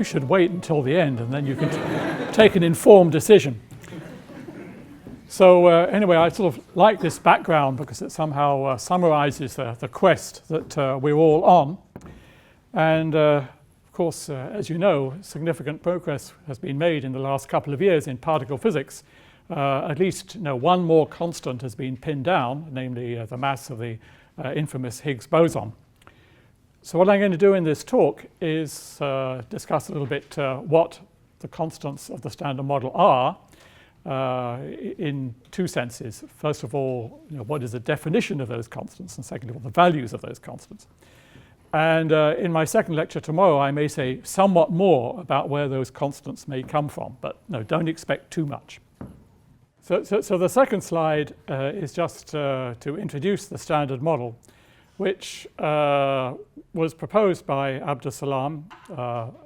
should wait until the end, and then you can take an informed decision. So anyway, I sort of like this background because it somehow summarizes the quest that we're all on. And of course, as you know, significant progress has been made in the last couple of years in particle physics. At least one more constant has been pinned down, namely the mass of the infamous Higgs boson. So what I'm going to do in this talk is discuss a little bit what the constants of the Standard Model are in two senses. First of all, what is the definition of those constants, and second of all, the values of those constants. And in my second lecture tomorrow, I may say somewhat more about where those constants may come from, but no, don't expect too much. So the second slide is just to introduce the Standard Model, which was proposed by Abdus Salam,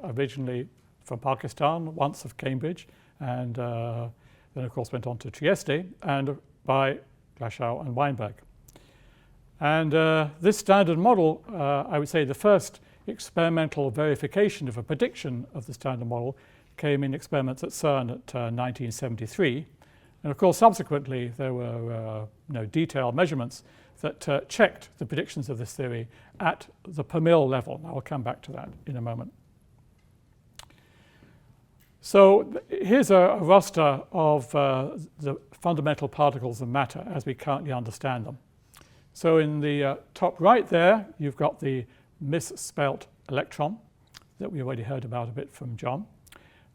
originally from Pakistan, once of Cambridge, and then of course went on to Trieste, and by Glashow and Weinberg. And this Standard Model, I would say the first experimental verification of a prediction of the Standard Model came in experiments at CERN at 1973. And of course, subsequently, there were detailed measurements that checked the predictions of this theory at the per mil level. I'll come back to that in a moment. So here's a roster of the fundamental particles of matter as we currently understand them. So in the top right there, you've got the misspelt electron that we already heard about a bit from John.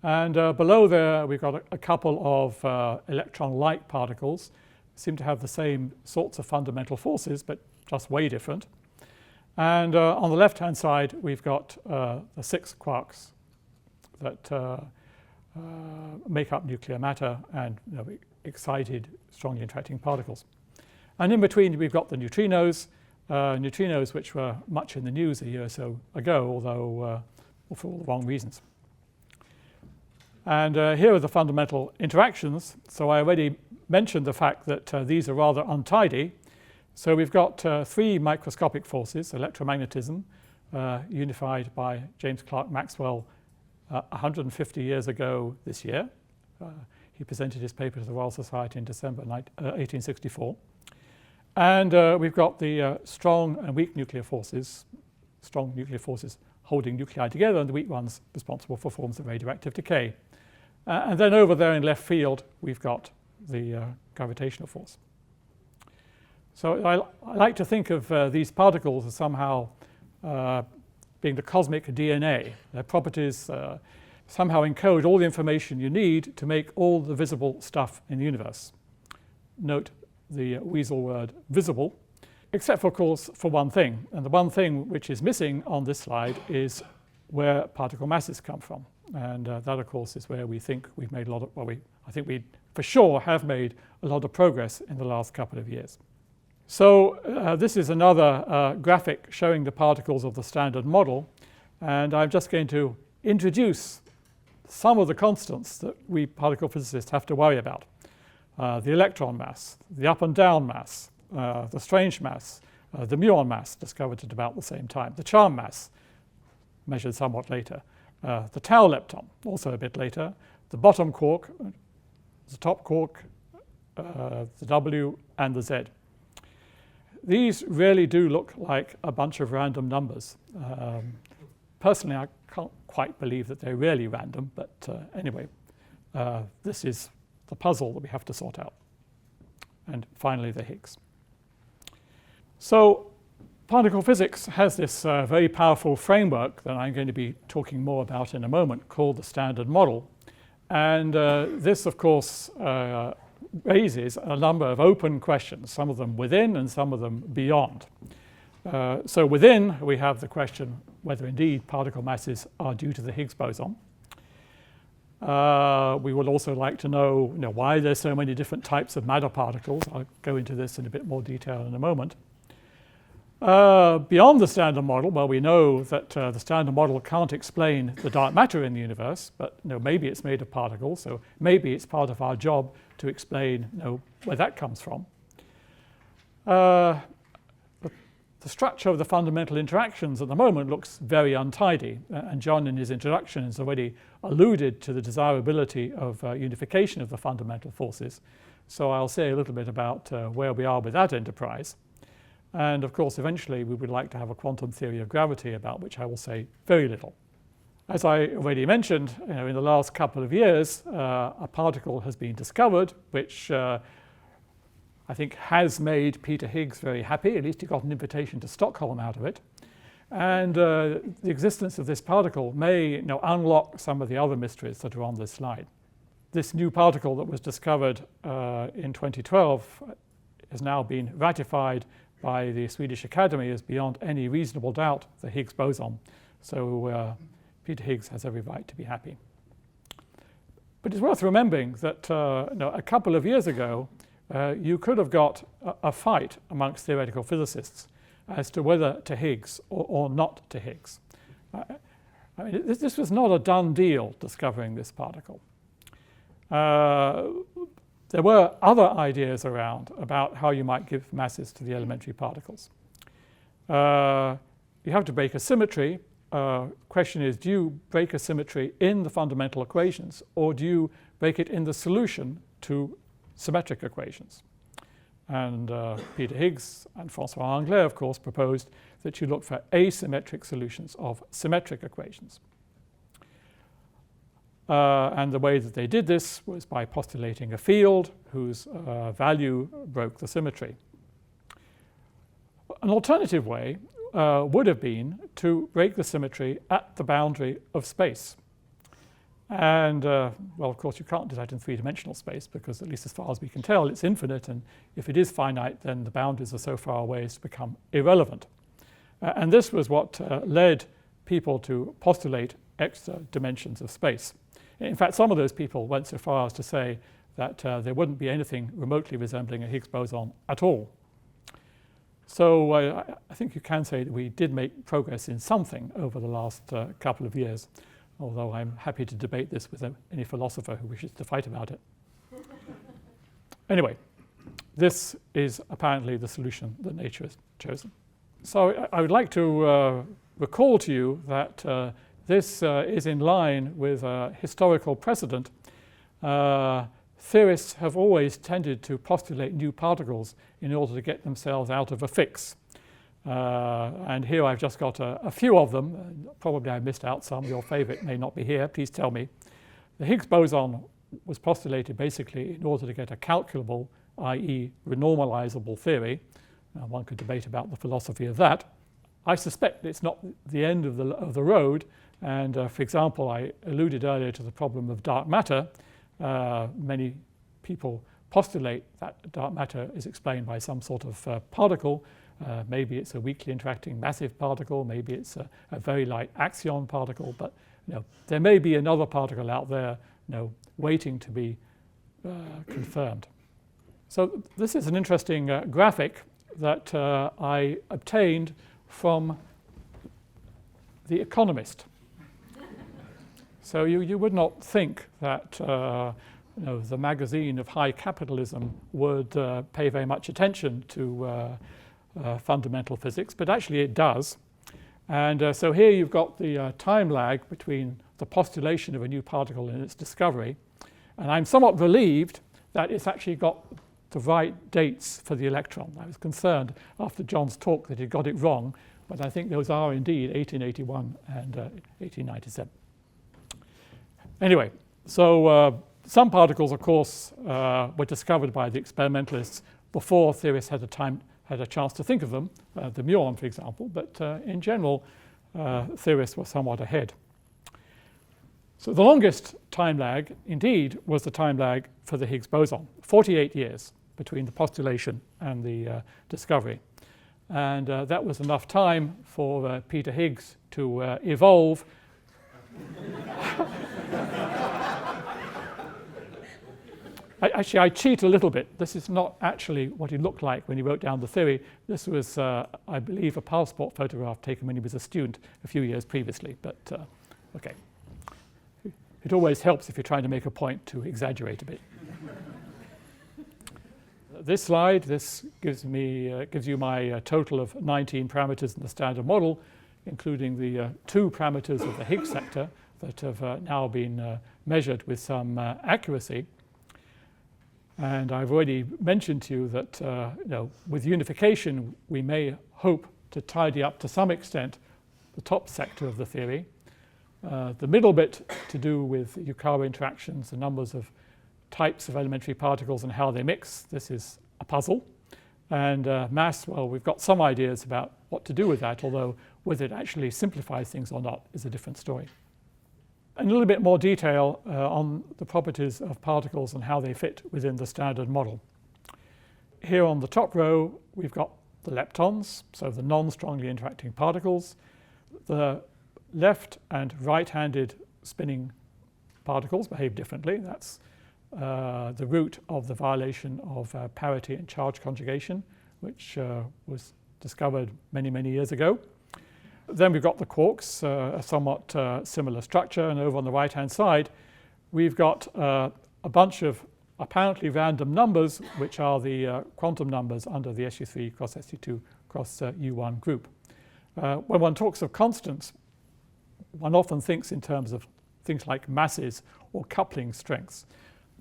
And below there, we've got a couple of electron-like particles, seem to have the same sorts of fundamental forces, but just way different. And on the left-hand side, we've got the 6 quarks that make up nuclear matter and excited, strongly interacting particles. And in between, we've got the neutrinos, which were much in the news a year or so ago, although for all the wrong reasons. And here are the fundamental interactions. So I already mentioned the fact that these are rather untidy. So we've got 3 microscopic forces: electromagnetism, unified by James Clerk Maxwell 150 years ago this year. He presented his paper to the Royal Society in December 1864. And we've got the strong and weak nuclear forces, strong nuclear forces holding nuclei together, and the weak ones responsible for forms of radioactive decay. And then over there in left field, we've got the gravitational force. So I like to think of these particles as somehow being the cosmic DNA. Their properties somehow encode all the information you need to make all the visible stuff in the universe. Note the weasel word visible, except for, of course, for one thing. And the one thing which is missing on this slide is where particle masses come from. And that, of course, is where we think we've made a lot of, I think we for sure have made a lot of progress in the last couple of years. So this is another graphic showing the particles of the Standard Model. And I'm just going to introduce some of the constants that we particle physicists have to worry about. The electron mass, the up and down mass, the strange mass, the muon mass, discovered at about the same time, the charm mass, measured somewhat later, the tau lepton, also a bit later, the bottom quark, the top quark, the W, and the Z. These really do look like a bunch of random numbers. Personally, I can't quite believe that they're really random, but anyway, this is the puzzle that we have to sort out. And finally, the Higgs. So particle physics has this very powerful framework that I'm going to be talking more about in a moment, called the Standard Model. And this, of course, raises a number of open questions, some of them within and some of them beyond. So within, we have the question whether indeed particle masses are due to the Higgs boson. We would also like to know, why there's so many different types of matter particles. I'll go into this in a bit more detail in a moment. Beyond the Standard Model, well, we know that the Standard Model can't explain the dark matter in the universe, but maybe it's made of particles, so maybe it's part of our job to explain where that comes from. The the structure of the fundamental interactions at the moment looks very untidy, and John in his introduction has already alluded to the desirability of unification of the fundamental forces. So I'll say a little bit about where we are with that enterprise. And of course, eventually we would like to have a quantum theory of gravity, about which I will say very little. As I already mentioned, in the last couple of years, a particle has been discovered which I think has made Peter Higgs very happy. At least he got an invitation to Stockholm out of it. And the existence of this particle may unlock some of the other mysteries that are on this slide. This new particle that was discovered in 2012 has now been ratified by the Swedish Academy as beyond any reasonable doubt the Higgs boson. So Peter Higgs has every right to be happy. But it's worth remembering that a couple of years ago, you could have got a fight amongst theoretical physicists as to whether to Higgs or not to Higgs. I mean, this was not a done deal, discovering this particle. There were other ideas around about how you might give masses to the elementary particles. You have to break a symmetry. Question is, do you break a symmetry in the fundamental equations, or do you break it in the solution to symmetric equations? And Peter Higgs and François Englert, of course, proposed that you look for asymmetric solutions of symmetric equations. And the way that they did this was by postulating a field whose value broke the symmetry. An alternative way would have been to break the symmetry at the boundary of space. And, well, of course, you can't do that in three-dimensional space because, at least as far as we can tell, it's infinite. And if it is finite, then the boundaries are so far away as to become irrelevant. And this was what led people to postulate extra dimensions of space. In fact, some of those people went so far as to say that there wouldn't be anything remotely resembling a Higgs boson at all. So I think you can say that we did make progress in something over the last couple of years, although I'm happy to debate this with any philosopher who wishes to fight about it. Anyway, this is apparently the solution that nature has chosen. So I would like to recall to you that this is in line with a historical precedent. Theorists have always tended to postulate new particles in order to get themselves out of a fix. And here I've just got a few of them. Probably I missed out some. Your favorite may not be here. Please tell me. The Higgs boson was postulated basically in order to get a calculable, i.e. renormalizable theory. One could debate about the philosophy of that. I suspect it's not the end of the road. And for example, I alluded earlier to the problem of dark matter. Many people postulate that dark matter is explained by some sort of particle. Maybe it's a weakly interacting massive particle. Maybe it's a very light axion particle. But there may be another particle out there waiting to be confirmed. So this is an interesting graphic that I obtained from The Economist. So you would not think that the magazine of high capitalism would pay very much attention to fundamental physics, but actually it does. And so here you've got the time lag between the postulation of a new particle and its discovery. And I'm somewhat relieved that it's actually got the right dates for the electron. I was concerned after John's talk that he got it wrong, but I think those are indeed 1881 and 1897. Anyway, so some particles, of course, were discovered by the experimentalists before theorists had a chance to think of them, the muon, for example, but in general, theorists were somewhat ahead. So the longest time lag, indeed, was the time lag for the Higgs boson, 48 years between the postulation and the discovery. And that was enough time for Peter Higgs to evolve. Actually, I cheat a little bit. This is not actually what he looked like when he wrote down the theory. This was, I believe, a passport photograph taken when he was a student a few years previously. But OK. It always helps if you're trying to make a point to exaggerate a bit. This slide, gives you my total of 19 parameters in the standard model, including the 2 parameters of the Higgs sector that have now been measured with some accuracy. And I've already mentioned to you that with unification we may hope to tidy up to some extent the top sector of the theory. The middle bit to do with Yukawa interactions, the numbers of types of elementary particles and how they mix, this is a puzzle. And mass, well, we've got some ideas about what to do with that, although whether it actually simplifies things or not is a different story. And a little bit more detail on the properties of particles and how they fit within the standard model. Here on the top row we've got the leptons, so the non-strongly interacting particles. The left and right-handed spinning particles behave differently. That's the root of the violation of parity and charge conjugation, which was discovered many, many years ago. Then we've got the quarks, a somewhat similar structure, and over on the right-hand side we've got a bunch of apparently random numbers, which are the quantum numbers under the SU3 cross SU2 cross U1 group. When one talks of constants, one often thinks in terms of things like masses or coupling strengths.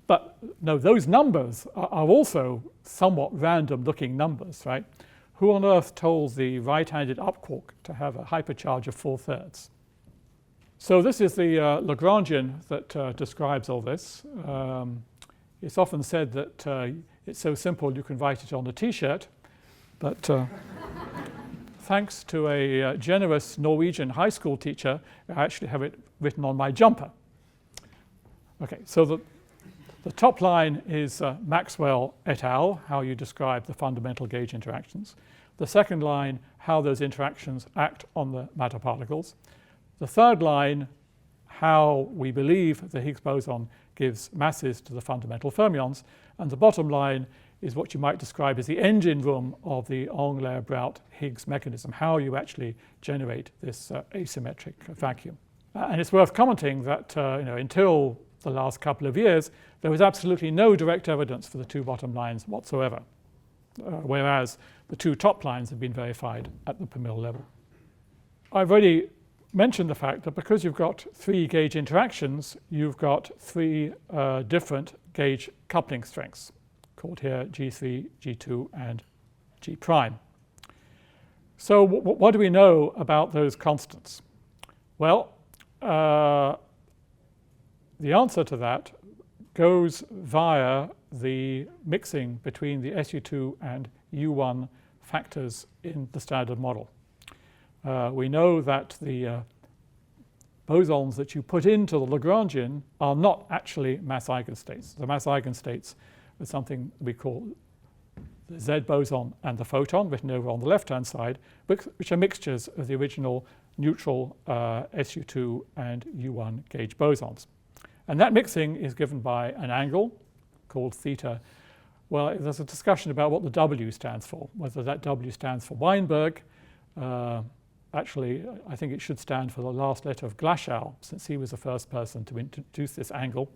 But no, those numbers are also somewhat random-looking numbers, right? Who on earth told the right-handed up quark to have a hypercharge of 4/3? So this is the Lagrangian that describes all this. It's often said that it's so simple you can write it on a T-shirt, but thanks to a generous Norwegian high school teacher, I actually have it written on my jumper. Okay, so the top line is Maxwell et al., how you describe the fundamental gauge interactions. The second line, how those interactions act on the matter particles. The third line, how we believe the Higgs boson gives masses to the fundamental fermions. And the bottom line is what you might describe as the engine room of the Englert-Brout Higgs mechanism, how you actually generate this asymmetric vacuum. And it's worth commenting that until the last couple of years, there was absolutely no direct evidence for the 2 bottom lines whatsoever, whereas the 2 top lines have been verified at the per mil level. I've already mentioned the fact that because you've got 3 gauge interactions, you've got 3 different gauge coupling strengths, called here G3, G2, and G prime. So what do we know about those constants? Well, the answer to that goes via the mixing between the SU2 and U1 factors in the standard model. We know that the bosons that you put into the Lagrangian are not actually mass eigenstates. The mass eigenstates are something we call the Z boson and the photon, written over on the left-hand side, which are mixtures of the original neutral SU2 and U1 gauge bosons. And that mixing is given by an angle called theta. Well, there's a discussion about what the W stands for, whether that W stands for Weinberg. Actually, I think it should stand for the last letter of Glashow, since he was the first person to introduce this angle.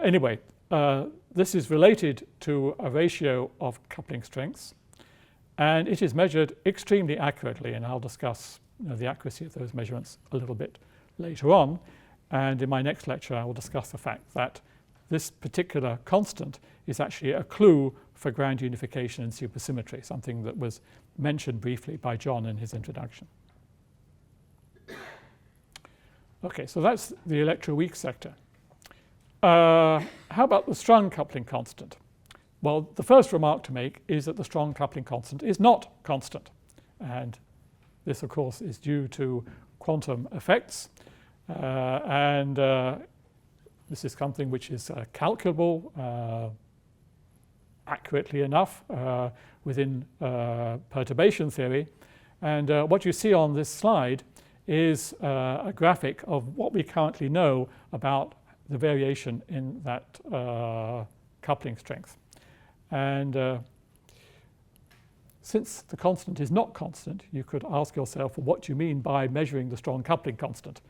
Anyway, this is related to a ratio of coupling strengths, and it is measured extremely accurately, and I'll discuss the accuracy of those measurements a little bit later on. And in my next lecture, I will discuss the fact that this particular constant is actually a clue for grand unification and supersymmetry, something that was mentioned briefly by John in his introduction. Okay, so that's the electroweak sector. How about the strong coupling constant? Well, the first remark to make is that the strong coupling constant is not constant. And this, of course, is due to quantum effects. This is something which is calculable accurately enough within perturbation theory. And what you see on this slide is a graphic of what we currently know about the variation in that coupling strength. And since the constant is not constant, you could ask yourself, well, what do you mean by measuring the strong coupling constant?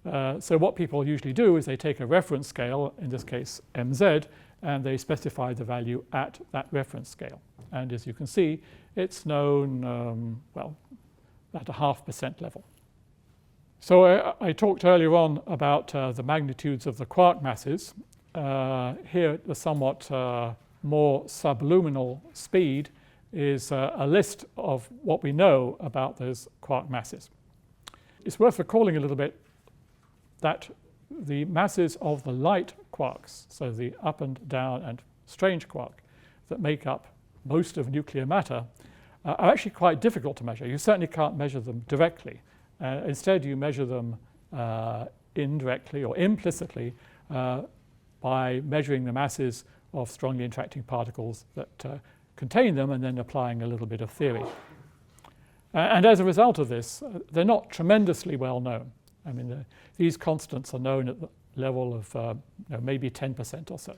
So what people usually do is they take a reference scale, in this case MZ, and they specify the value at that reference scale. And as you can see, it's known, well, at a 0.5% level. So I talked earlier on about the magnitudes of the quark masses. Here, the somewhat more subluminal speed is a list of what we know about those quark masses. It's worth recalling a little bit that the masses of the light quarks, so the up and down and strange quark that make up most of nuclear matter, are actually quite difficult to measure. You certainly can't measure them directly. Instead, you measure them indirectly or implicitly by measuring the masses of strongly interacting particles that contain them and then applying a little bit of theory. And as a result of this, they're not tremendously well known. I mean, these constants are known at the level of maybe 10% or so.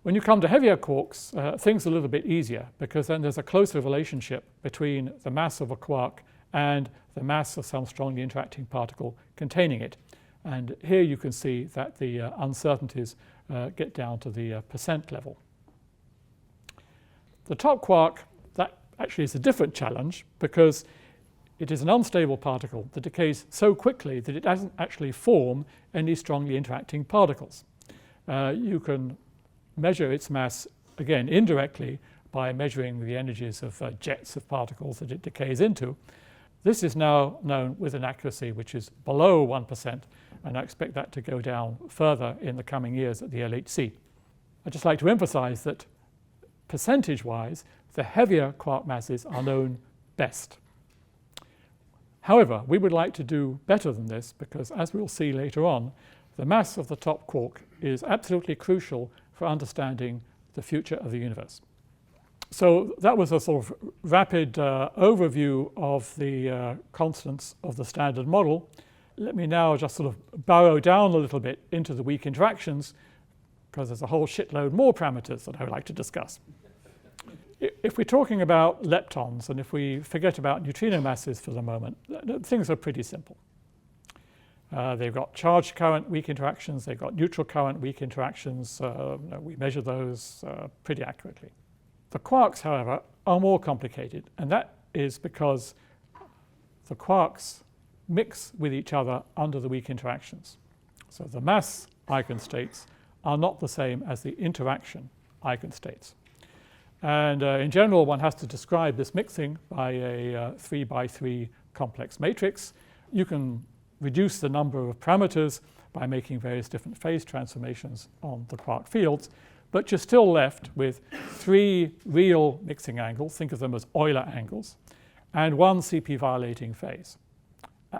When you come to heavier quarks, things are a little bit easier, because then there's a closer relationship between the mass of a quark and the mass of some strongly interacting particle containing it. And here you can see that the uncertainties get down to the percent level. The top quark, that actually is a different challenge, because it is an unstable particle that decays so quickly that it doesn't actually form any strongly interacting particles. You can measure its mass, again, indirectly by measuring the energies of jets of particles that it decays into. This is now known with an accuracy which is below 1%, and I expect that to go down further in the coming years at the LHC. I'd just like to emphasize that percentage-wise, the heavier quark masses are known best. However, we would like to do better than this, because as we'll see later on, the mass of the top quark is absolutely crucial for understanding the future of the universe. So that was a sort of rapid overview of the constants of the Standard Model. Let me now just sort of burrow down a little bit into the weak interactions, because there's a whole shitload more parameters that I would like to discuss. If we're talking about leptons, and if we forget about neutrino masses for the moment, things are pretty simple. They've got charged current weak interactions, they've got neutral current weak interactions. We measure those pretty accurately. The quarks, however, are more complicated, and that is because the quarks mix with each other under the weak interactions. So the mass eigenstates are not the same as the interaction eigenstates. And in general, one has to describe this mixing by a 3x3 complex matrix. You can reduce the number of parameters by making various different phase transformations on the quark fields, but you're still left with 3 real mixing angles, think of them as Euler angles, and 1 CP violating phase.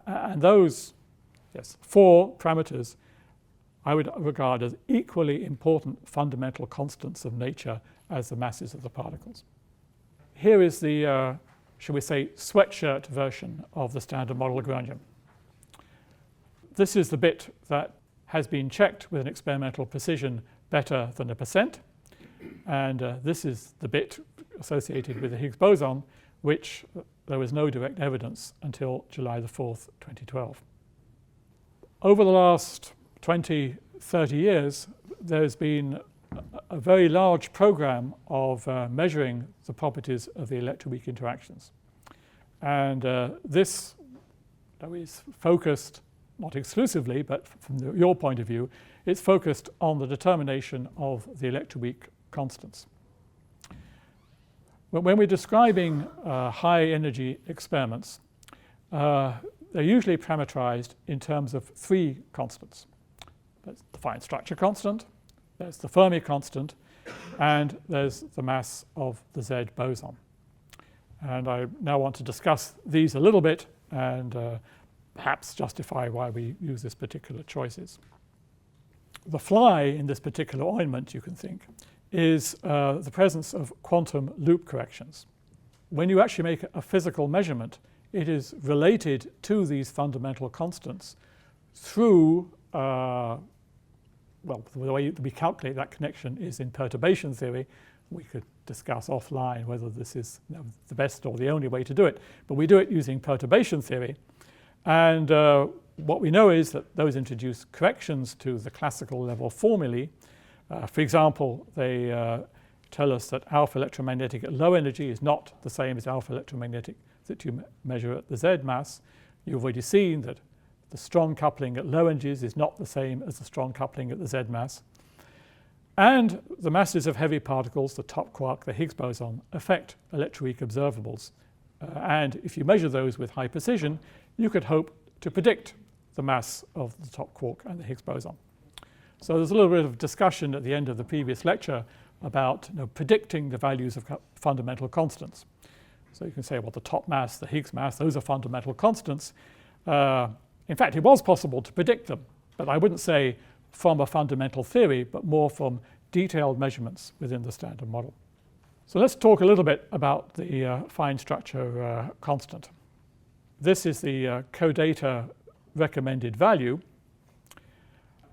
And those 4 parameters I would regard as equally important fundamental constants of nature as the masses of the particles. Here is the, shall we say, sweatshirt version of the Standard Model Lagrangian. This is the bit that has been checked with an experimental precision better than 1%. And this is the bit associated with the Higgs boson, which there was no direct evidence until July the 4th, 2012. Over the last 20, 30 years, there's been a very large program of measuring the properties of the electroweak interactions. And this is focused, not exclusively, but from your point of view, it's focused on the determination of the electroweak constants. When we're describing high energy experiments, they're usually parameterized in terms of 3 constants. There's the fine structure constant, there's the Fermi constant, and there's the mass of the Z boson. And I now want to discuss these a little bit and perhaps justify why we use this particular choices. The fly in this particular ointment, you can think, is the presence of quantum loop corrections. When you actually make a physical measurement, it is related to these fundamental constants through well, the way we calculate that connection is in perturbation theory. We could discuss offline whether this is the best or the only way to do it, but we do it using perturbation theory. And what we know is that those introduce corrections to the classical level formulae For example, they tell us that alpha electromagnetic at low energy is not the same as alpha electromagnetic that you measure at the Z mass. You've already seen that the strong coupling at low energies is not the same as the strong coupling at the Z mass. And the masses of heavy particles, the top quark, the Higgs boson, affect electroweak observables. And if you measure those with high precision, you could hope to predict the mass of the top quark and the Higgs boson. So there's a little bit of discussion at the end of the previous lecture about predicting the values of fundamental constants. So you can say, well, the top mass, the Higgs mass, those are fundamental constants. In fact, it was possible to predict them, but I wouldn't say from a fundamental theory, but more from detailed measurements within the standard model. So let's talk a little bit about the fine structure constant. This is the CODATA recommended value.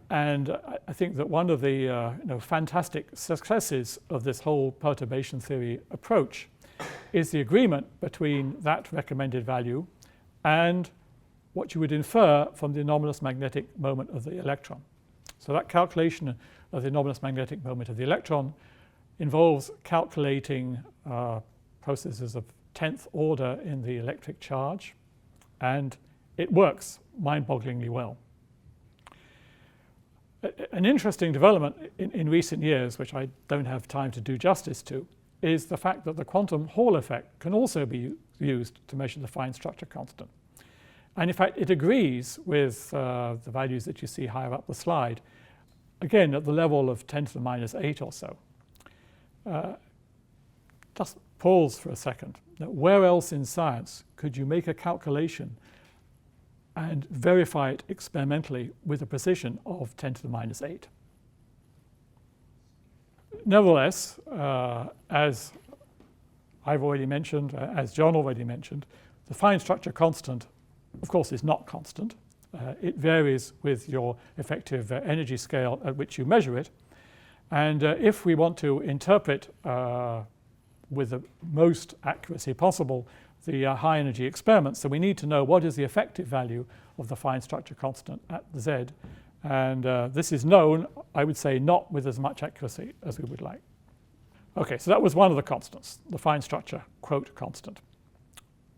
And I think that one of the fantastic successes of this whole perturbation theory approach is the agreement between that recommended value and what you would infer from the anomalous magnetic moment of the electron. So that calculation of the anomalous magnetic moment of the electron involves calculating processes of 10th order in the electric charge, and it works mind-bogglingly well. An interesting development in recent years, which I don't have time to do justice to, is the fact that the quantum Hall effect can also be used to measure the fine structure constant. And in fact, it agrees with the values that you see higher up the slide, again at the level of 10 to the minus 8 or so. Just pause for a second. Now, where else in science could you make a calculation and verify it experimentally with a precision of 10 to the minus 8? Nevertheless, as I've already mentioned, as John already mentioned, the fine structure constant, of course, is not constant. It varies with your effective energy scale at which you measure it. And if we want to interpret with the most accuracy possible the high energy experiments, so we need to know what is the effective value of the fine structure constant at the Z. And this is known, I would say, not with as much accuracy as we would like. Okay, so that was one of the constants, the fine structure quote constant.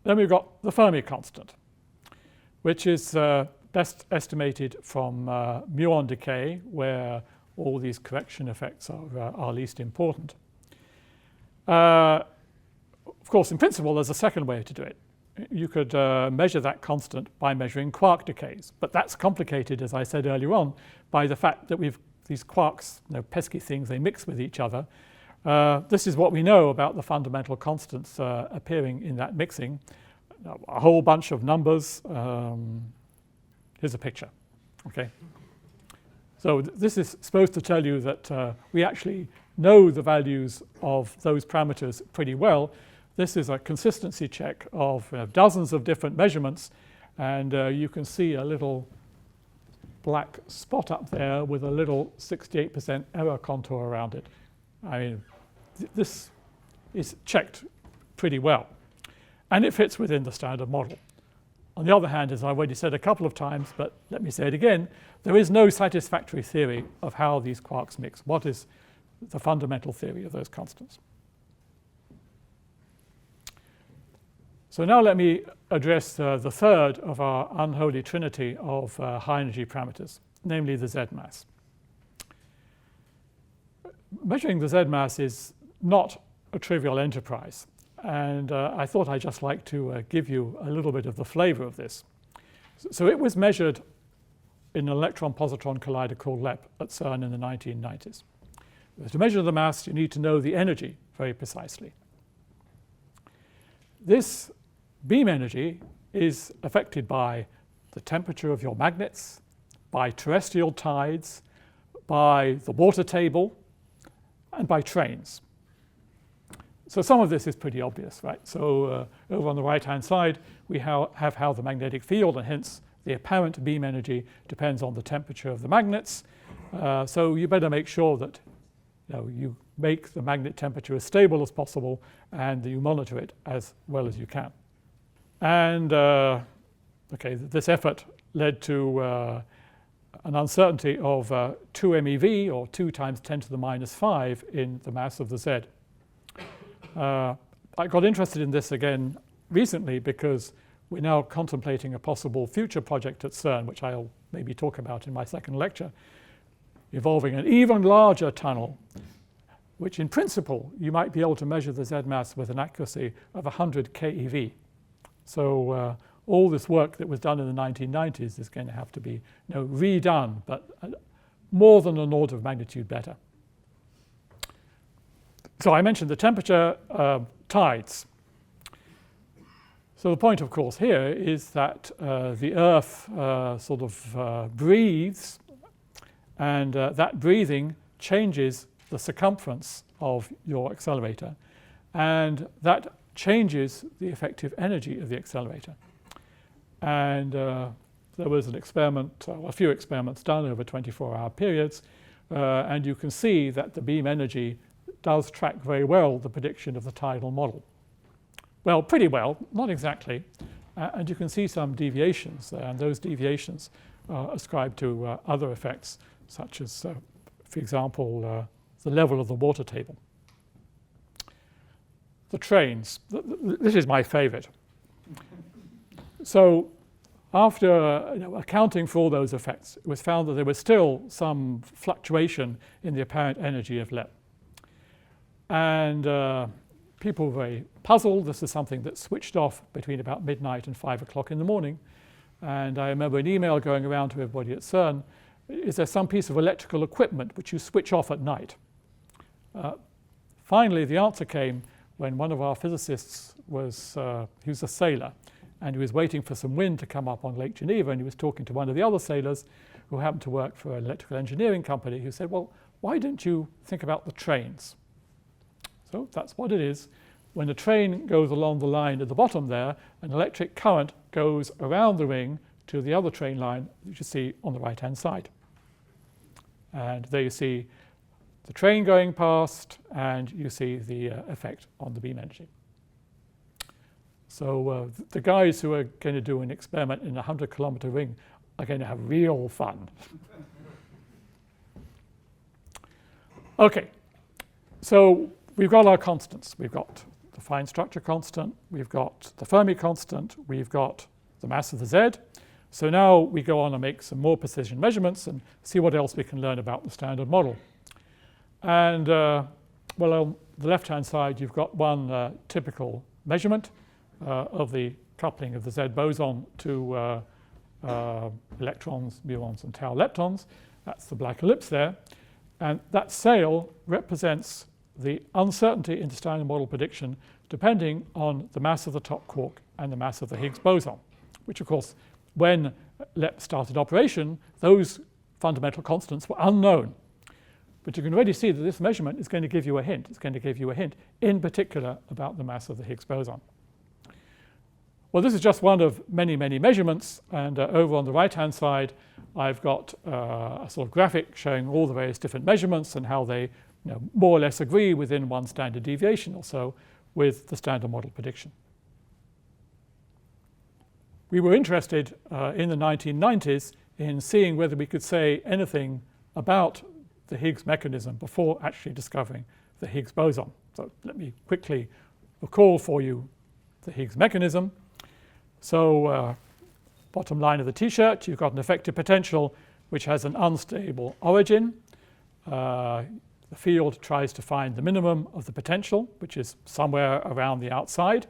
Then we've got the Fermi constant, which is best estimated from muon decay, where all these correction effects are least important. Of course, in principle, there's a second way to do it. You could measure that constant by measuring quark decays, but that's complicated, as I said earlier on, by the fact that these quarks, pesky things, they mix with each other. This is what we know about the fundamental constants appearing in that mixing. A whole bunch of numbers. Here's a picture. Okay. So this is supposed to tell you that we actually know the values of those parameters pretty well. This is a consistency check of dozens of different measurements, and you can see a little black spot up there with a little 68% error contour around it. I mean, this is checked pretty well, and it fits within the standard model. On the other hand, as I've already said a couple of times, but let me say it again, there is no satisfactory theory of how these quarks mix. What is the fundamental theory of those constants? So now let me address the third of our unholy trinity of high energy parameters, namely the Z mass. Measuring the Z mass is not a trivial enterprise, and I thought I'd just like to give you a little bit of the flavor of this. So it was measured in an electron-positron collider called LEP at CERN in the 1990s. To measure the mass, you need to know the energy very precisely. This beam energy is affected by the temperature of your magnets, by terrestrial tides, by the water table, and by trains. So some of this is pretty obvious, right? So over on the right-hand side, we have how the magnetic field, and hence the apparent beam energy, depends on the temperature of the magnets. So you better make sure that you make the magnet temperature as stable as possible and that you monitor it as well as you can. And okay, this effort led to an uncertainty of 2 MeV, or 2 times 10 to the minus 5 in the mass of the Z. I got interested in this again recently because we're now contemplating a possible future project at CERN, which I'll maybe talk about in my second lecture, involving an even larger tunnel, which in principle you might be able to measure the Z mass with an accuracy of 100 keV. So all this work that was done in the 1990s is going to have to be redone, but more than an order of magnitude better. So I mentioned the temperature, tides. So the point, of course, here is that the Earth sort of breathes, and that breathing changes the circumference of your accelerator, and that changes the effective energy of the accelerator. And there was an experiment, a few experiments done over 24-hour periods, and you can see that the beam energy does track very well the prediction of the tidal model. Well, pretty well, not exactly, and you can see some deviations there, and those deviations are ascribed to other effects, such as, for example, the level of the water table. The trains, this is my favorite. So after accounting for all those effects, it was found that there was still some fluctuation in the apparent energy of LEP. And people were very puzzled. This is something that switched off between about midnight and 5 o'clock in the morning. And I remember an email going around to everybody at CERN, is there some piece of electrical equipment which you switch off at night? Finally, the answer came when one of our physicists was, he was a sailor, and he was waiting for some wind to come up on Lake Geneva, and he was talking to one of the other sailors who happened to work for an electrical engineering company, who said, well, why don't you think about the trains? So that's what it is. When a train goes along the line at the bottom there, an electric current goes around the ring to the other train line that you see on the right-hand side. And there you see the train going past, and you see the effect on the beam energy. So the guys who are going to do an experiment in a 100-kilometer ring are going to have real fun. Okay, so we've got our constants. We've got the fine structure constant, we've got the Fermi constant, we've got the mass of the Z. So now we go on and make some more precision measurements and see what else we can learn about the standard model. And well, on the left-hand side, you've got one typical measurement of the coupling of the Z boson to electrons, muons, and tau leptons. That's the black ellipse there. And that sail represents the uncertainty in the standard model prediction depending on the mass of the top quark and the mass of the Higgs boson, which, of course, when LEP started operation, those fundamental constants were unknown. But you can already see that this measurement is going to give you a hint. It's going to give you a hint, in particular, about the mass of the Higgs boson. Well, this is just one of many, many measurements. And over on the right-hand side, I've got a sort of graphic showing all the various different measurements and how they more or less agree within one standard deviation or so with the standard model prediction. We were interested in the 1990s in seeing whether we could say anything about the Higgs mechanism before actually discovering the Higgs boson. So let me quickly recall for you the Higgs mechanism. So bottom line of the t-shirt, you've got an effective potential which has an unstable origin. The field tries to find the minimum of the potential, which is somewhere around the outside.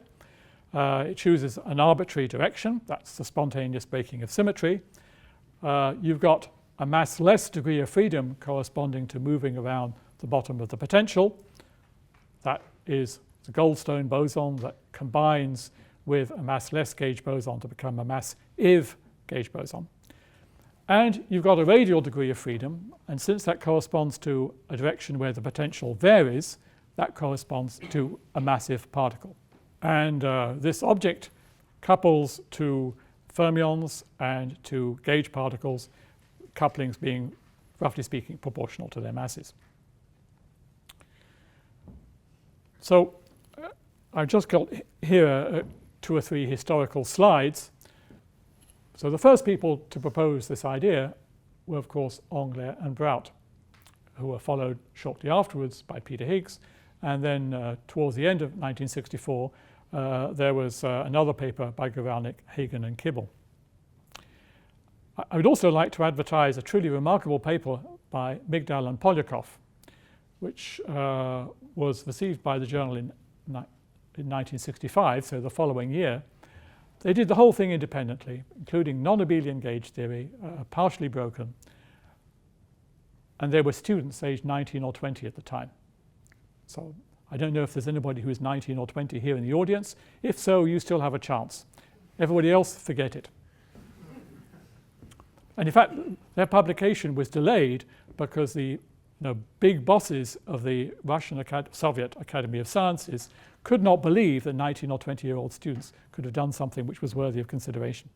It chooses an arbitrary direction. That's the spontaneous breaking of symmetry. You've got a massless degree of freedom corresponding to moving around the bottom of the potential. That is the Goldstone boson that combines with a massless gauge boson to become a massive gauge boson. And you've got a radial degree of freedom, and since that corresponds to a direction where the potential varies, that corresponds to a massive particle. And this object couples to fermions and to gauge particles, couplings being, roughly speaking, proportional to their masses. So I've just got here 2 or 3 historical slides. So the first people to propose this idea were, of course, Englert and Brout, who were followed shortly afterwards by Peter Higgs. And then towards the end of 1964, there was another paper by Guralnik, Hagen and Kibble. I would also like to advertise a truly remarkable paper by Migdal and Polyakov, which was received by the journal in 1965, so the following year. They did the whole thing independently, including non-abelian gauge theory, partially broken, and they were students aged 19 or 20 at the time. So I don't know if there's anybody who is 19 or 20 here in the audience. If so, you still have a chance. Everybody else, forget it. And in fact, their publication was delayed because the big bosses of the Russian Soviet Academy of Sciences could not believe that 19 or 20-year-old students could have done something which was worthy of consideration.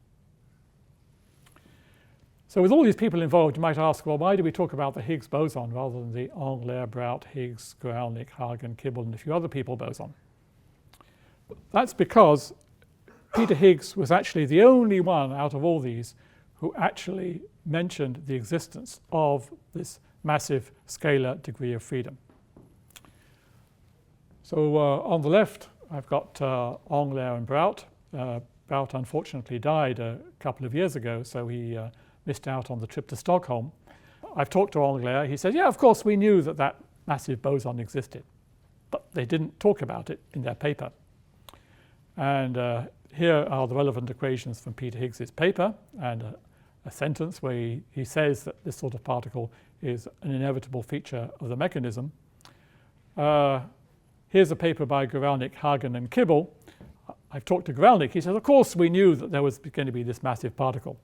So with all these people involved, you might ask, well, why do we talk about the Higgs boson rather than the Englert, Brout, Higgs, Guralnik, Hagen, Kibble, and a few other people boson? That's because Peter Higgs was actually the only one out of all these who actually mentioned the existence of this massive scalar degree of freedom. So on the left, I've got Englert and Brout. Brout unfortunately died a couple of years ago, so he missed out on the trip to Stockholm. I've talked to Englert. He said, yeah, of course, we knew that that massive boson existed, but they didn't talk about it in their paper. And here are the relevant equations from Peter Higgs's paper, and a sentence where he says that this sort of particle is an inevitable feature of the mechanism. Here's a paper by Guralnik, Hagen, and Kibble. I've talked to Guralnik. He says, of course, we knew that there was going to be this massive particle,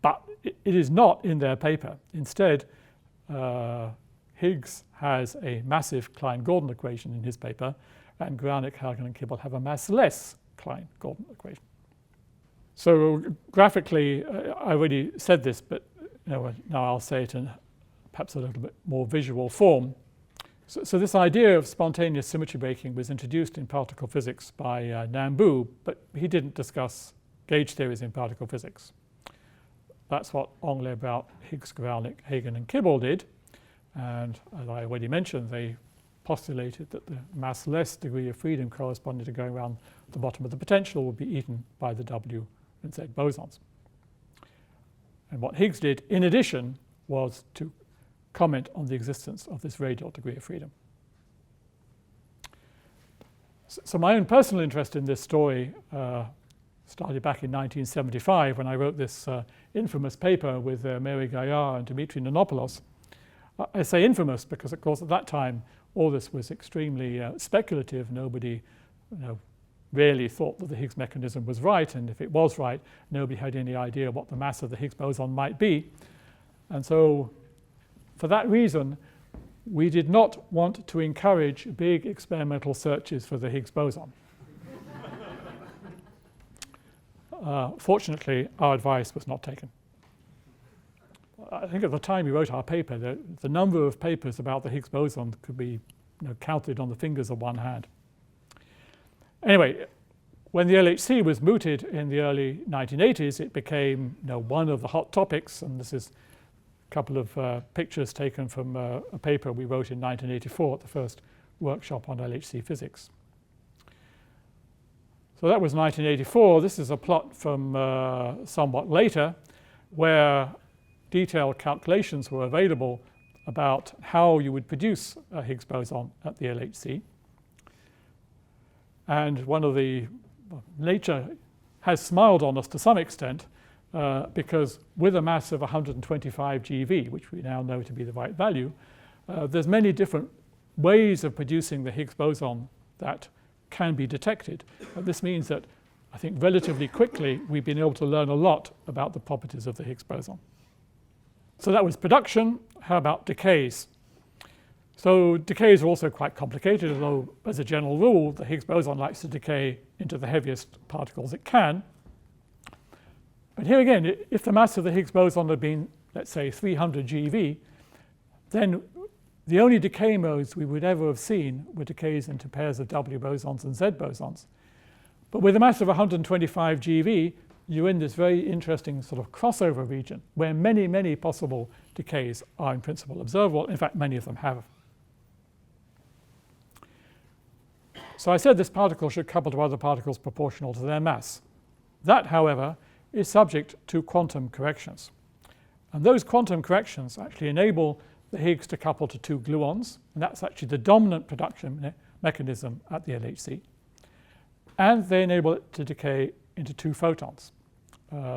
but it is not in their paper. Instead, Higgs has a massive Klein-Gordon equation in his paper, and Guralnik, Hagen, and Kibble have a massless Klein-Gordon equation. So graphically, I already said this, but now I'll say it in perhaps a little bit more visual form. So this idea of spontaneous symmetry breaking was introduced in particle physics by Nambu, but he didn't discuss gauge theories in particle physics. That's what Englert, Brout, Higgs, Guralnik, Hagen, and Kibble did. And as I already mentioned, they postulated that the massless degree of freedom corresponding to going around the bottom of the potential would be eaten by the W and Z bosons. And what Higgs did, in addition, was to comment on the existence of this radial degree of freedom. So my own personal interest in this story started back in 1975 when I wrote this infamous paper with Mary Gaillard and Dimitri Nanopoulos. I say infamous because, of course, at that time, all this was extremely speculative. Nobody really thought that the Higgs mechanism was right, and if it was right, nobody had any idea what the mass of the Higgs boson might be. And so, for that reason, we did not want to encourage big experimental searches for the Higgs boson. Fortunately, our advice was not taken. I think at the time we wrote our paper, the number of papers about the Higgs boson could be counted on the fingers of one hand. Anyway, when the LHC was mooted in the early 1980s, it became one of the hot topics, and this is a couple of pictures taken from a paper we wrote in 1984 at the first workshop on LHC physics. So that was 1984. This is a plot from somewhat later, where detailed calculations were available about how you would produce a Higgs boson at the LHC. And nature has smiled on us to some extent because with a mass of 125 GeV, which we now know to be the right value, there's many different ways of producing the Higgs boson that can be detected. This means that I think relatively quickly we've been able to learn a lot about the properties of the Higgs boson. So that was production. How about decays? So decays are also quite complicated, although as a general rule, the Higgs boson likes to decay into the heaviest particles it can. But here again, if the mass of the Higgs boson had been, let's say, 300 GeV, then the only decay modes we would ever have seen were decays into pairs of W bosons and Z bosons. But with a mass of 125 GeV, you're in this very interesting sort of crossover region where many, many possible decays are in principle observable. In fact, many of them have. So I said this particle should couple to other particles proportional to their mass. That, however, is subject to quantum corrections. And those quantum corrections actually enable the Higgs to couple to two gluons, and that's actually the dominant production mechanism at the LHC. And they enable it to decay into two photons,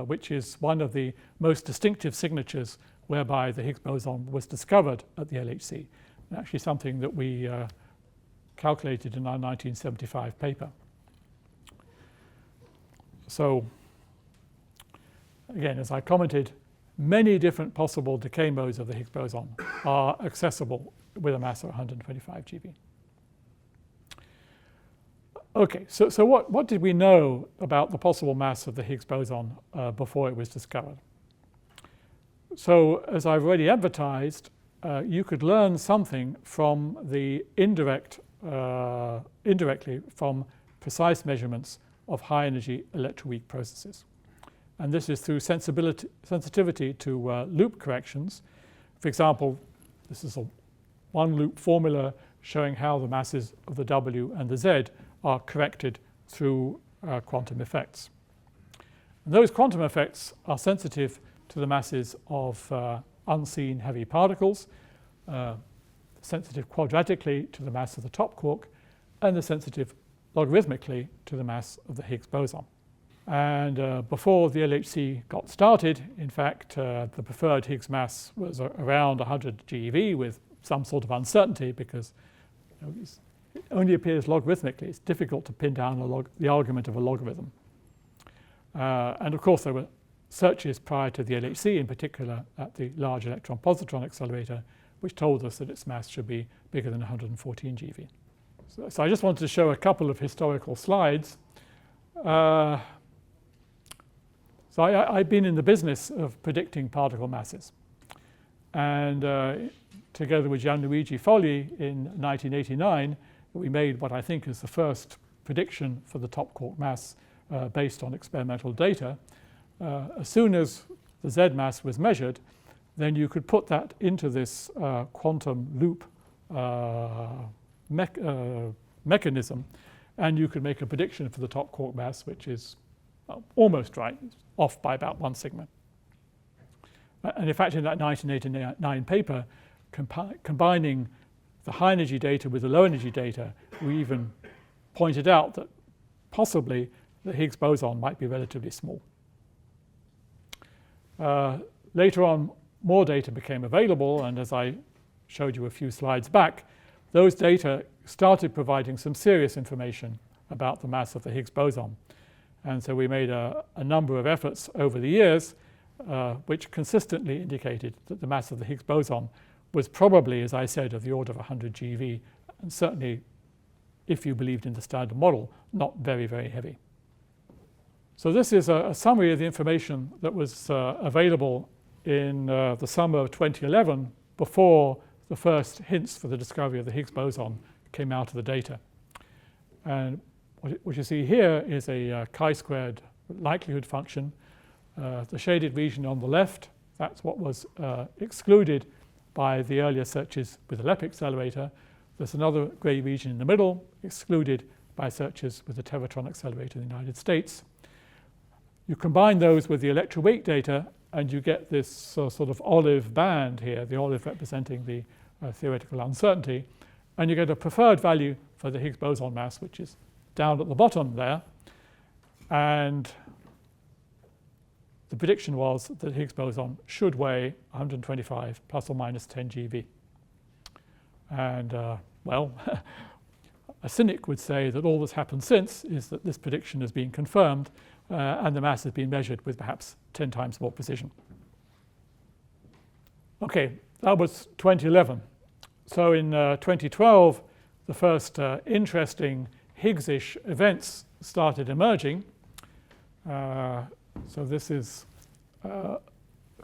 which is one of the most distinctive signatures whereby the Higgs boson was discovered at the LHC, and actually something that we calculated in our 1975 paper. So again, as I commented, many different possible decay modes of the Higgs boson are accessible with a mass of 125 GeV. Okay, so what did we know about the possible mass of the Higgs boson before it was discovered? So as I've already advertised, you could learn something from the indirectly from precise measurements of high-energy electroweak processes. And this is through sensitivity to loop corrections. For example, this is a one-loop formula showing how the masses of the W and the Z are corrected through quantum effects. And those quantum effects are sensitive to the masses of unseen heavy particles, sensitive quadratically to the mass of the top quark, and they're sensitive logarithmically to the mass of the Higgs boson. And before the LHC got started, in fact, the preferred Higgs mass was around 100 GeV with some sort of uncertainty because it only appears logarithmically. It's difficult to pin down the argument of a logarithm. And of course, there were searches prior to the LHC, in particular at the Large Electron Positron Accelerator, which told us that its mass should be bigger than 114 GeV. So I just wanted to show a couple of historical slides. So I've been in the business of predicting particle masses. And together with Gianluigi Fogli in 1989, we made what I think is the first prediction for the top quark mass based on experimental data. As soon as the Z mass was measured, then you could put that into this quantum loop mechanism, and you could make a prediction for the top quark mass, which is almost right, off by about 1 sigma. And in fact, in that 1989 paper, combining the high energy data with the low energy data, we even pointed out that possibly the Higgs boson might be relatively small. Later on, more data became available, and as I showed you a few slides back, those data started providing some serious information about the mass of the Higgs boson. And so we made a number of efforts over the years which consistently indicated that the mass of the Higgs boson was probably, as I said, of the order of 100 GeV, and certainly, if you believed in the standard model, not very, very heavy. So this is a summary of the information that was available in the summer of 2011 before the first hints for the discovery of the Higgs boson came out of the data. And what you see here is a chi-squared likelihood function. The shaded region on the left, that's what was excluded by the earlier searches with the LEP accelerator. There's another grey region in the middle, excluded by searches with the Terrestrial accelerator in the United States. You combine those with the electroweak data, and you get this sort of olive band here, the olive representing the theoretical uncertainty, and you get a preferred value for the Higgs boson mass, which is down at the bottom there. And the prediction was that the Higgs boson should weigh 125 plus or minus 10 GeV. And well, a cynic would say that all that's happened since is that this prediction has been confirmed and the mass has been measured with perhaps 10 times more precision. Okay, that was 2011. So in 2012, the first interesting Higgs-ish events started emerging. So this is a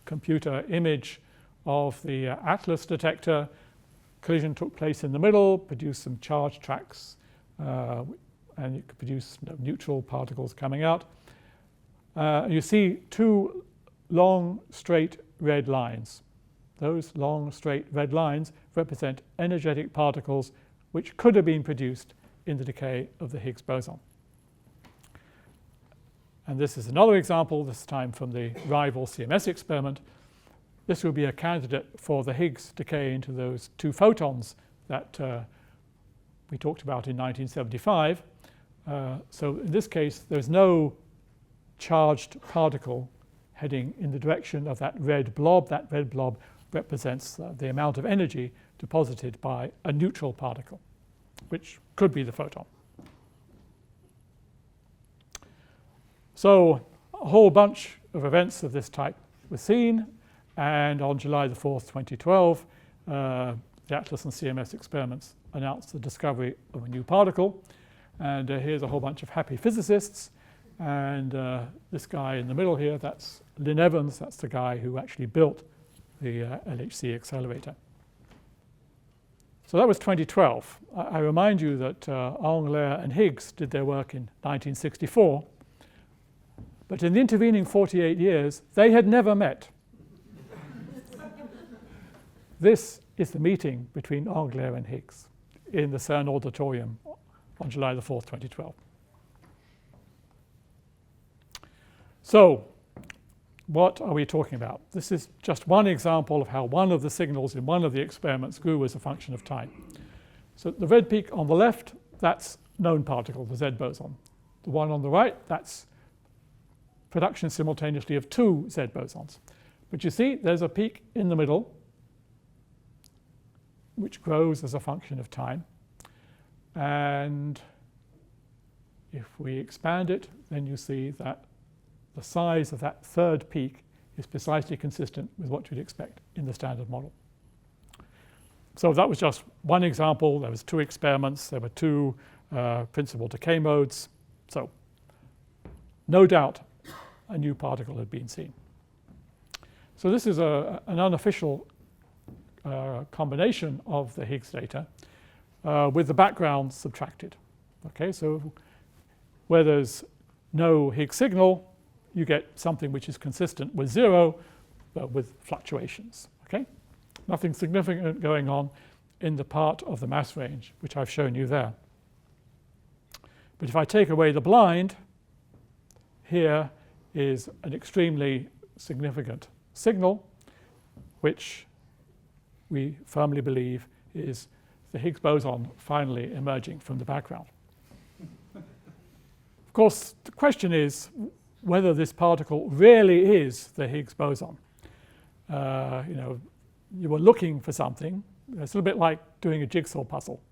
computer image of the Atlas detector. Collision took place in the middle, produced some charge tracks, and it could produce neutral particles coming out. You see two long, straight red lines. Those long, straight red lines represent energetic particles which could have been produced in the decay of the Higgs boson. And this is another example, this time from the rival CMS experiment. This will be a candidate for the Higgs decay into those two photons that we talked about in 1975. So in this case, there's no charged particle heading in the direction of that red blob. That red blob represents the amount of energy deposited by a neutral particle, which could be the photon. So a whole bunch of events of this type were seen, and on July the 4th, 2012, the ATLAS and CMS experiments announced the discovery of a new particle. And here's a whole bunch of happy physicists. And this guy in the middle here, that's Lynn Evans. That's the guy who actually built the LHC accelerator. So that was 2012. I remind you that Englert and Higgs did their work in 1964. But in the intervening 48 years, they had never met. This is the meeting between Englert and Higgs in the CERN auditorium on July the 4th, 2012. So what are we talking about? This is just one example of how one of the signals in one of the experiments grew as a function of time. So the red peak on the left, that's known particle, the Z boson. The one on the right, that's production simultaneously of two Z bosons. But you see, there's a peak in the middle, which grows as a function of time. And if we expand it, then you see that the size of that third peak is precisely consistent with what you'd expect in the standard model. So that was just one example. There was two experiments. There were two principal decay modes. So no doubt a new particle had been seen. So this is an unofficial combination of the Higgs data with the background subtracted. Okay, so where there's no Higgs signal, you get something which is consistent with zero, but with fluctuations. Okay, nothing significant going on in the part of the mass range which I've shown you there. But if I take away the blind, here is an extremely significant signal, which we firmly believe is the Higgs boson finally emerging from the background. Of course, the question is whether this particle really is the Higgs boson. You were looking for something. It's a little bit like doing a jigsaw puzzle.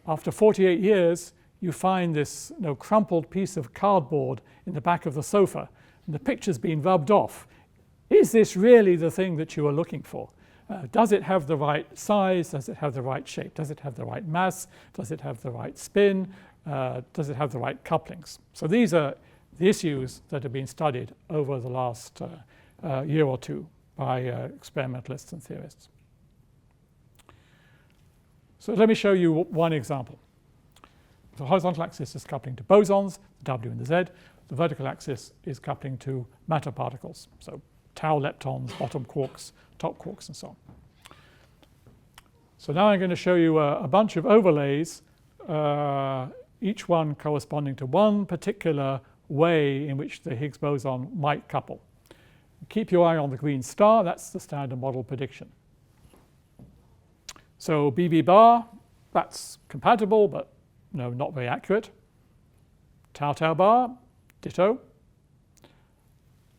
After 48 years, you find this crumpled piece of cardboard in the back of the sofa, and the picture's been rubbed off. Is this really the thing that you were looking for? Does it have the right size? Does it have the right shape? Does it have the right mass? Does it have the right spin? Does it have the right couplings? So these are the issues that have been studied over the last year or two by experimentalists and theorists. So let me show you one example. The horizontal axis is coupling to bosons, the W and the Z. The vertical axis is coupling to matter particles, so tau leptons, bottom quarks, top quarks, and so on. So now I'm going to show you a bunch of overlays, each one corresponding to one particular way in which the Higgs boson might couple. Keep your eye on the green star. That's the standard model prediction. So BB bar, that's compatible, but not very accurate. Tau tau bar, ditto.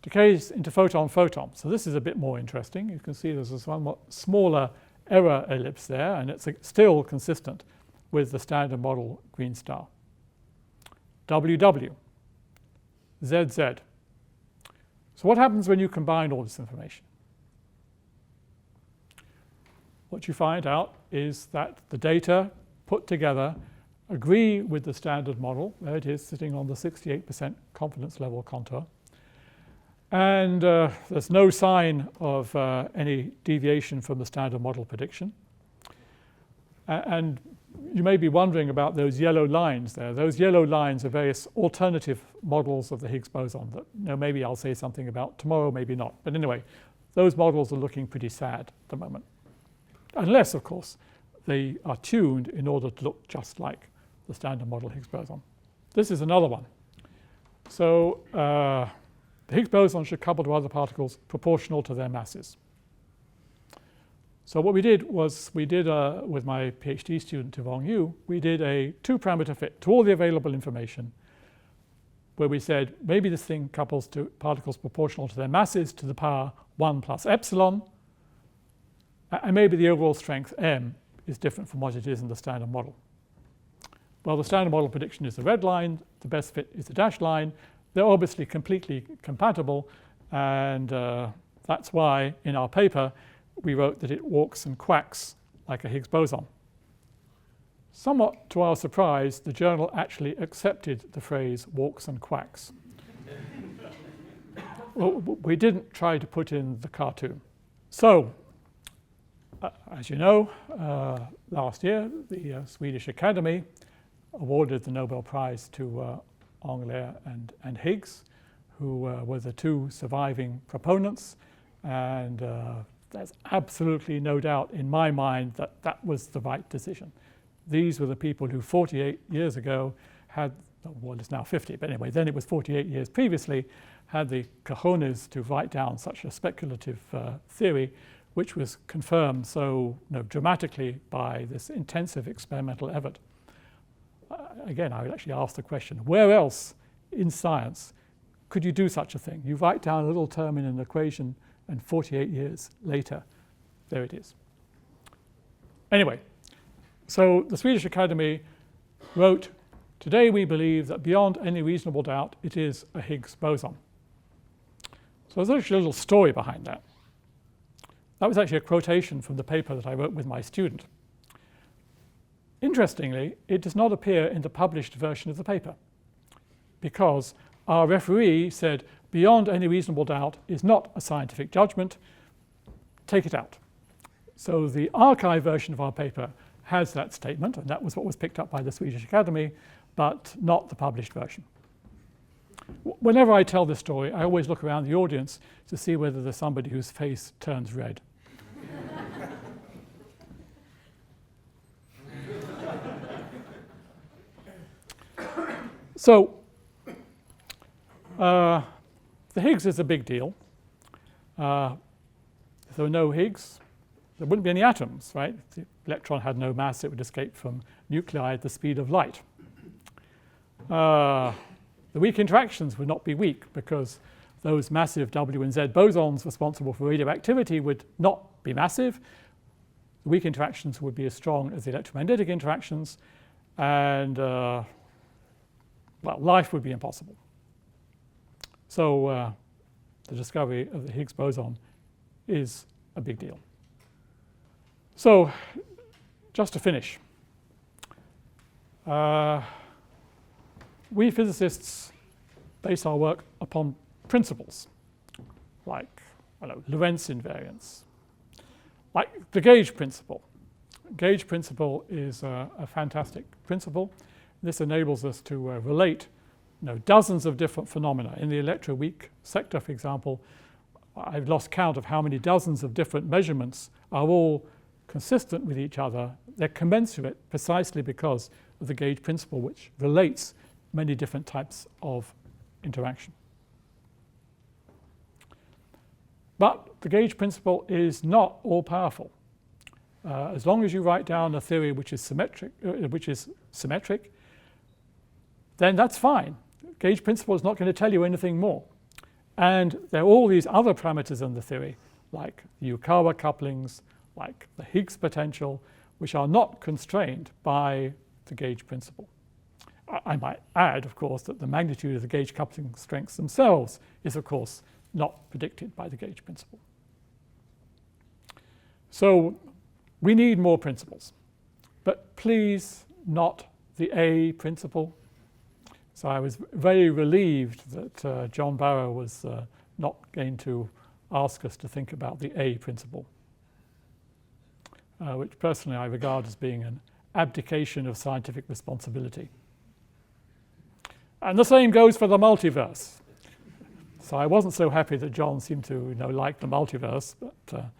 Decays into photon-photon. So this is a bit more interesting. You can see there's a somewhat smaller error ellipse there, and it's still consistent with the standard model green star. WW, ZZ. So what happens when you combine all this information? What you find out is that the data put together agree with the standard model. There it is, sitting on the 68% confidence level contour. And there's no sign of any deviation from the standard model prediction. And you may be wondering about those yellow lines there. Those yellow lines are various alternative models of the Higgs boson that maybe I'll say something about tomorrow, maybe not. But anyway, those models are looking pretty sad at the moment. Unless, of course, they are tuned in order to look just like the standard model Higgs boson. This is another one. So the Higgs boson should couple to other particles proportional to their masses. So what we did was with my PhD student Yvonne Yu, we did a two-parameter fit to all the available information where we said maybe this thing couples to particles proportional to their masses to the power 1 plus epsilon, and maybe the overall strength m is different from what it is in the standard model. Well, the standard model prediction is the red line, the best fit is the dashed line. They're obviously completely compatible, and that's why in our paper we wrote that it walks and quacks like a Higgs boson. Somewhat to our surprise, the journal actually accepted the phrase walks and quacks. Well, we didn't try to put in the cartoon. So, as you know, last year the Swedish Academy awarded the Nobel Prize to Englert and Higgs, who were the two surviving proponents, and there's absolutely no doubt in my mind that that was the right decision. These were the people who 48 years ago had, well, it's now 50, but anyway, then it was 48 years previously, had the cojones to write down such a speculative theory, which was confirmed so dramatically by this intensive experimental effort. Again, I would actually ask the question, where else in science could you do such a thing? You write down a little term in an equation, and 48 years later, there it is. Anyway, so the Swedish Academy wrote, "Today we believe that beyond any reasonable doubt it is a Higgs boson." So there's actually a little story behind that. That was actually a quotation from the paper that I wrote with my student. Interestingly, it does not appear in the published version of the paper because our referee said beyond any reasonable doubt is not a scientific judgment, take it out. So the archive version of our paper has that statement, and that was what was picked up by the Swedish Academy, but not the published version. Whenever I tell this story, I always look around the audience to see whether there's somebody whose face turns red. So, the Higgs is a big deal. If there were no Higgs, there wouldn't be any atoms, right? If the electron had no mass, it would escape from nuclei at the speed of light. The weak interactions would not be weak because those massive W and Z bosons responsible for radioactivity would not be massive. The weak interactions would be as strong as the electromagnetic interactions, and well, life would be impossible. So the discovery of the Higgs boson is a big deal. So just to finish, we physicists base our work upon principles like Lorentz invariance, like the gauge principle. Gauge principle is a fantastic principle. This enables us to relate dozens of different phenomena. In the electroweak sector, for example, I've lost count of how many dozens of different measurements are all consistent with each other. They're commensurate precisely because of the gauge principle, which relates many different types of interaction. But the gauge principle is not all-powerful. As long as you write down a theory which is symmetric, then that's fine. Gauge principle is not going to tell you anything more. And there are all these other parameters in the theory, like the Yukawa couplings, like the Higgs potential, which are not constrained by the gauge principle. I might add, of course, that the magnitude of the gauge coupling strengths themselves is, of course, not predicted by the gauge principle. So we need more principles, but please not the A principle. So I was very relieved that John Barrow was not going to ask us to think about the A principle, which personally I regard as being an abdication of scientific responsibility. And the same goes for the multiverse. So I wasn't so happy that John seemed to like the multiverse, but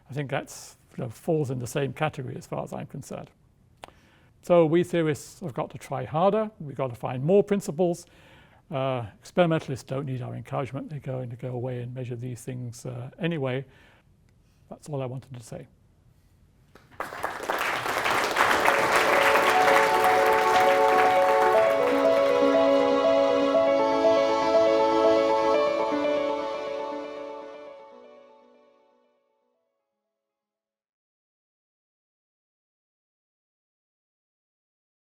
I think that's falls in the same category as far as I'm concerned. So we theorists have got to try harder. We've got to find more principles. Experimentalists don't need our encouragement. They're going to go away and measure these things anyway. That's all I wanted to say.